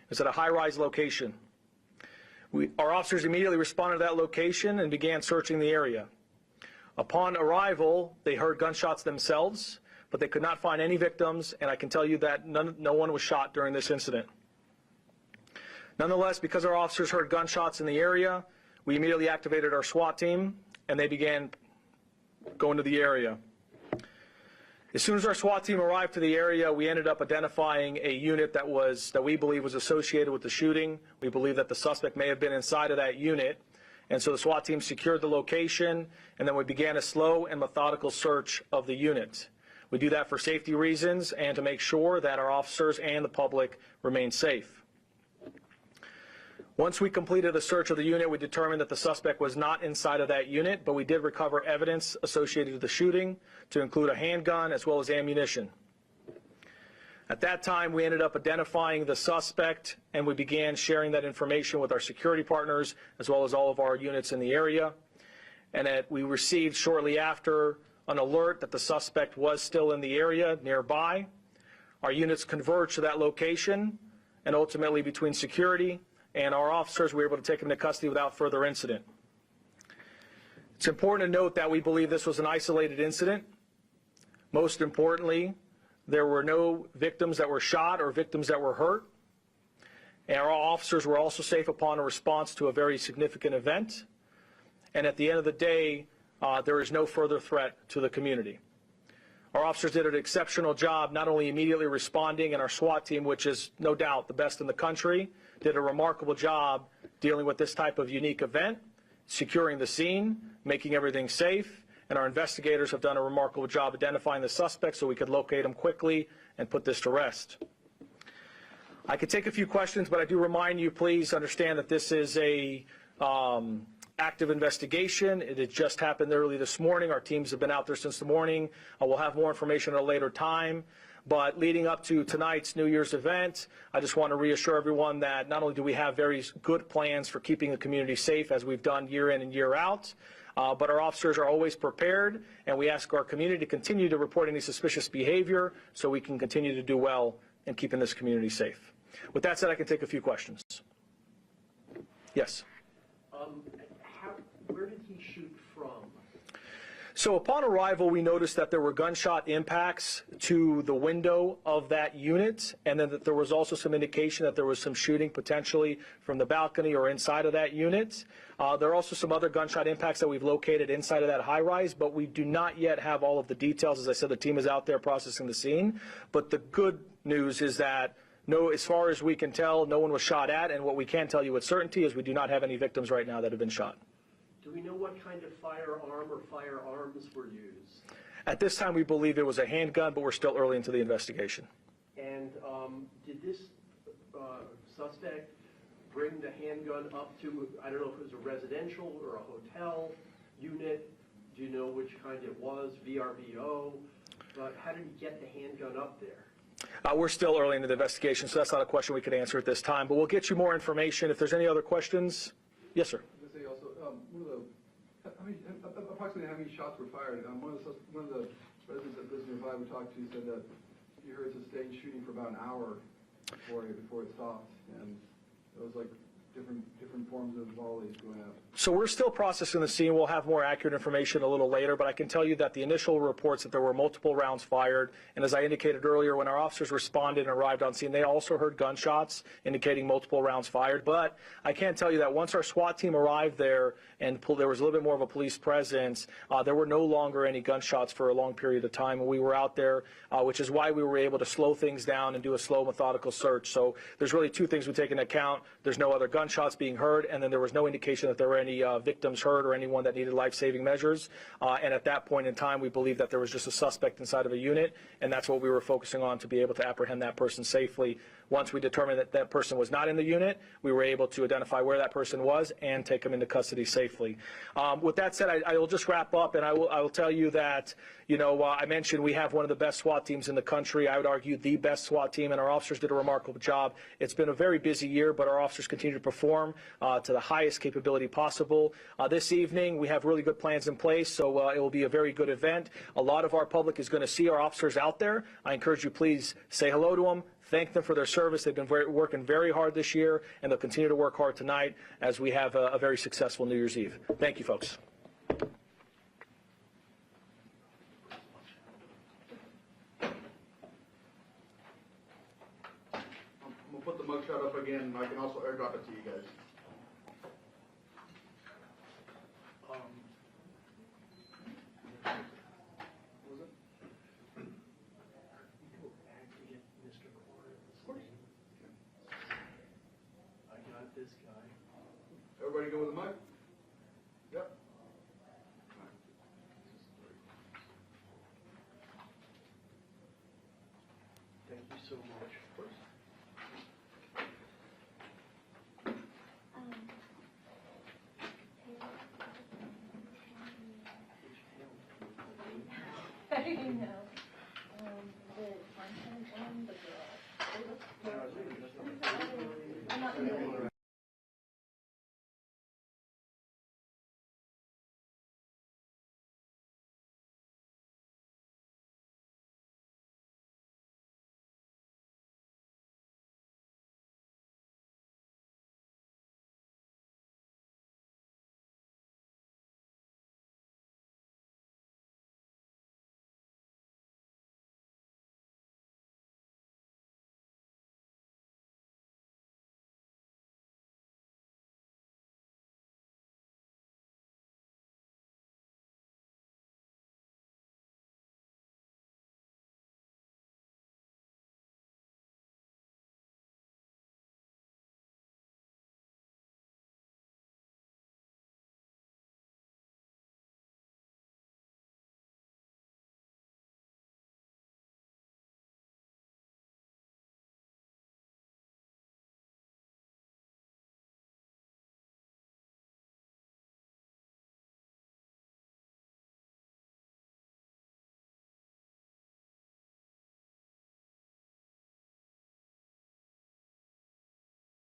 It's at a high-rise location. Our officers immediately responded to that location and began searching the area. Upon arrival, they heard gunshots themselves, but they could not find any victims, and I can tell you that no one was shot during this incident. Nonetheless, because our officers heard gunshots in the area, we immediately activated our SWAT team, and they began going to the area. As soon as our SWAT team arrived to the area, we ended up identifying a unit that we believe was associated with the shooting. We believe that the suspect may have been inside of that unit. And so the SWAT team secured the location, and then we began a slow and methodical search of the unit. We do that for safety reasons and to make sure that our officers and the public remain safe. Once we completed the search of the unit, we determined that the suspect was not inside of that unit, but we did recover evidence associated with the shooting, to include a handgun as well as ammunition. At that time, we ended up identifying the suspect, and we began sharing that information with our security partners as well as all of our units in the area. And we received shortly after an alert that the suspect was still in the area nearby. Our units converged to that location, and ultimately between security and our officers, we were able to take him into custody without further incident. It's important to note that we believe this was an isolated incident. Most importantly, there were no victims that were shot or victims that were hurt. And our officers were also safe upon a response to a very significant event. And at the end of the day, there is no further threat to the community. Our officers did an exceptional job, not only immediately responding, and our SWAT team, which is no doubt the best in the country, did a remarkable job dealing with this type of unique event, securing the scene, making everything safe, and our investigators have done a remarkable job identifying the suspect so we could locate him quickly and put this to rest. I could take a few questions, but I do remind you, please understand that this is a active investigation. It had just happened early this morning. Our teams have been out there since the morning. We'll have more information at a later time. But leading up to tonight's New Year's event, I just want to reassure everyone that not only do we have very good plans for keeping the community safe, as we've done year in and year out, but our officers are always prepared, and we ask our community to continue to report any suspicious behavior so we can continue to do well in keeping this community safe. With that said, I can take a few questions. Yes? Where did he shoot from? So upon arrival, we noticed that there were gunshot impacts to the window of that unit, and then that there was also some indication that there was some shooting potentially from the balcony or inside of that unit. There are also some other gunshot impacts that we've located inside of that high-rise, but we do not yet have all of the details. As I said, the team is out there processing the scene. But the good news is that as far as we can tell, no one was shot at, and what we can tell you with certainty is we do not have any victims right now that have been shot. Do we know what kind of firearm or firearms were used? At this time, we believe it was a handgun, but we're still early into the investigation. And did this suspect bring the handgun up to, I don't know if it was a residential or a hotel unit? Do you know which kind it was, VRBO? But how did he get the handgun up there? We're still early into the investigation, so that's not a question we could answer at this time. But we'll get you more information. If there's any other questions. Yes, sir. Approximately how many shots were fired? One of the residents that lives nearby we talked to said that he heard sustained shooting for about an hour before it stopped, and it was like different forms of volleys going out. So we're still processing the scene. We'll have more accurate information a little later, but I can tell you that the initial reports that there were multiple rounds fired, and as I indicated earlier, when our officers responded and arrived on scene, they also heard gunshots indicating multiple rounds fired. But I can tell you that once our SWAT team arrived there and there was a little bit more of a police presence, there were no longer any gunshots for a long period of time when we were out there, which is why we were able to slow things down and do a slow, methodical search. So there's really two things we take into account. There's no other gunshots being heard, and then there was no indication that there were any victims hurt or anyone that needed life-saving measures. And at that point in time, we believe that there was just a suspect inside of a unit, and that's what we were focusing on to be able to apprehend that person safely. Once we determined that that person was not in the unit, we were able to identify where that person was and take him into custody safely. With that said, I will just wrap up, and I will tell you that, I mentioned we have one of the best SWAT teams in the country. I would argue the best SWAT team, and our officers did a remarkable job. It's been a very busy year, but our officers continue to perform to the highest capability possible. This evening, we have really good plans in place, so it will be a very good event. A lot of our public is going to see our officers out there. I encourage you, please say hello to them, thank them for their service. They've been working very hard this year, and they'll continue to work hard tonight as we have a very successful New Year's Eve. Thank you, folks. I'm gonna put the mugshot up again, and I can also airdrop it to you guys. Go back to get Mr. Corr. I got this guy. Everybody go with the mug? Yep. Thank you so much. I didn't know. The content on the girl. I'm not